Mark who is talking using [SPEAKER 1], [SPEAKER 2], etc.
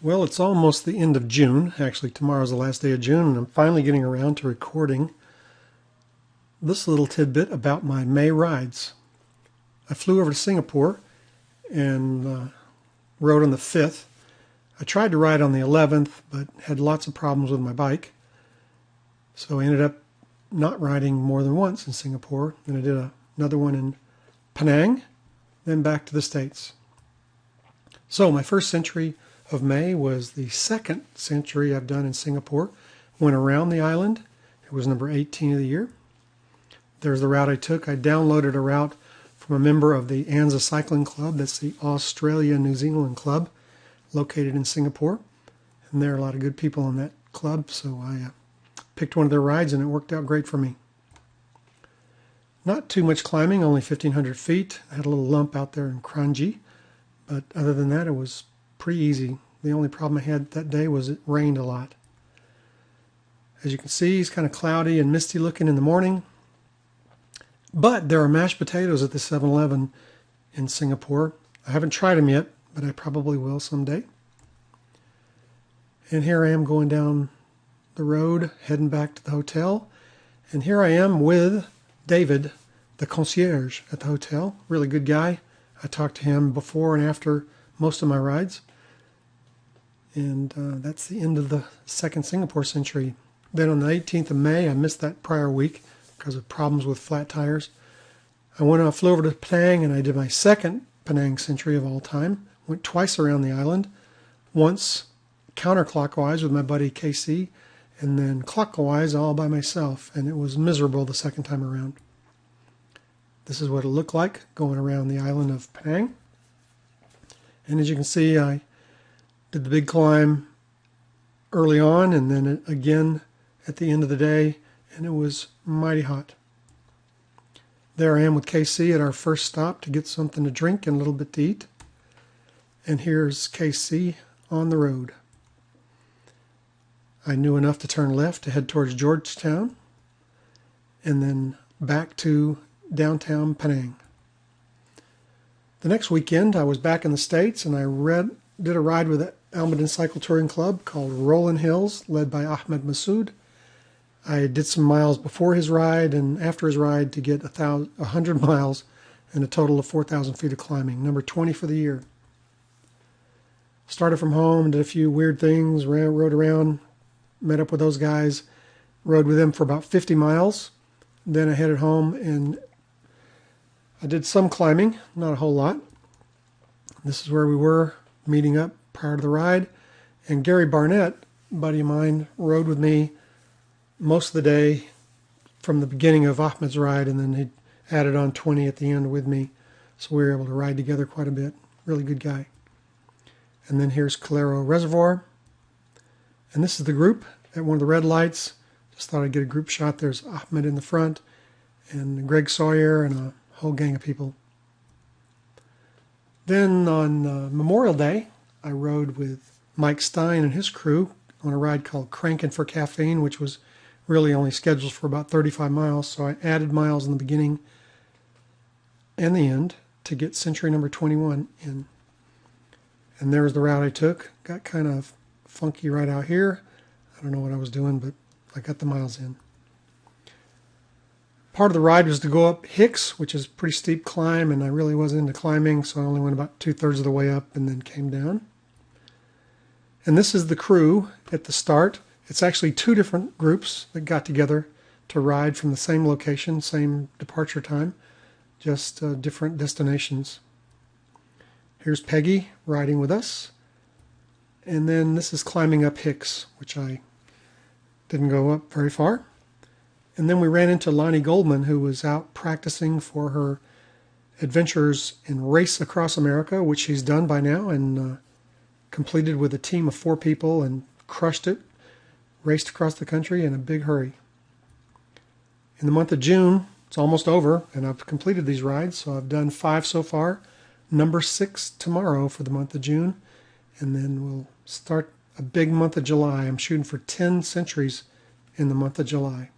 [SPEAKER 1] Well, it's almost the end of June. Actually, tomorrow's the last day of June, and I'm finally getting around to recording this little tidbit about my May rides. I flew over to Singapore and rode on the 5th. I tried to ride on the 11th, but had lots of problems with my bike. So I ended up not riding more than once in Singapore. Then I did another one in Penang, then back to the States. So my first century of May was the second century I've done in Singapore. Went around the island. It was number 18 of the year. There's the route I took. I downloaded a route from a member of the ANZA Cycling Club. That's the Australia-New Zealand club located in Singapore. And there are a lot of good people in that club, so I picked one of their rides and it worked out great for me. Not too much climbing, only 1,500 feet. I had a little lump out there in Crankin, but other than that it was pretty easy. The only problem I had that day was it rained a lot. As you can see, it's kind of cloudy and misty looking in the morning. But there are mashed potatoes at the 7-Eleven in Singapore. I haven't tried them yet, but I probably will someday. And here I am going down the road, heading back to the hotel. And here I am with David, the concierge at the hotel. Really good guy. I talked to him before and after most of my rides. And that's the end of the second Singapore century. Then on the 18th of May, I missed that prior week because of problems with flat tires. I flew over to Penang and I did my second Penang Century of all time. Went twice around the island. Once counterclockwise with my buddy KC, and then clockwise all by myself. And it was miserable the second time around. This is what it looked like going around the island of Penang. And as you can see, I did the big climb early on and then again at the end of the day, and it was mighty hot. There I am with KC at our first stop to get something to drink and a little bit to eat. And here's KC on the road. I knew enough to turn left to head towards Georgetown and then back to downtown Penang. The next weekend I was back in the States and I did a ride with the Almaden Cycle Touring Club called Rollin Hills, led by Ahmed Masood. I did some miles before his ride and after his ride to get 100 miles and a total of 4,000 feet of climbing, number 20 for the year. Started from home, did a few weird things, rode around, met up with those guys, rode with them for about 50 miles. Then I headed home and I did some climbing, not a whole lot. This is where we were meeting up prior to the ride. And Gary Barnett, a buddy of mine, rode with me most of the day from the beginning of Ahmed's ride, and then he added on 20 at the end with me. So we were able to ride together quite a bit. Really good guy. And then here's Calero Reservoir. And this is the group at one of the red lights. Just thought I'd get a group shot. There's Ahmed in the front and Greg Sawyer and a whole gang of people. Then on Memorial Day, I rode with Mike Stein and his crew on a ride called Crankin for Caffeine, which was really only scheduled for about 35 miles. So I added miles in the beginning and the end to get century number 21 in. And there's the route I took. Got kind of funky right out here. I don't know what I was doing, but I got the miles in. Part of the ride was to go up Hicks, which is a pretty steep climb, and I really wasn't into climbing, so I only went about 2/3 of the way up and then came down. And this is the crew at the start. It's actually two different groups that got together to ride from the same location, same departure time, just different destinations. Here's Peggy riding with us. And then this is climbing up Hicks, which I didn't go up very far. And then we ran into Lonnie Goldman, who was out practicing for her adventures in Race Across America, which she's done by now and completed with a team of 4 people and crushed it, raced across the country in a big hurry. In the month of June, it's almost over, and I've completed these rides, so I've done 5 so far. Number 6 tomorrow for the month of June, and then we'll start a big month of July. I'm shooting for 10 centuries in the month of July.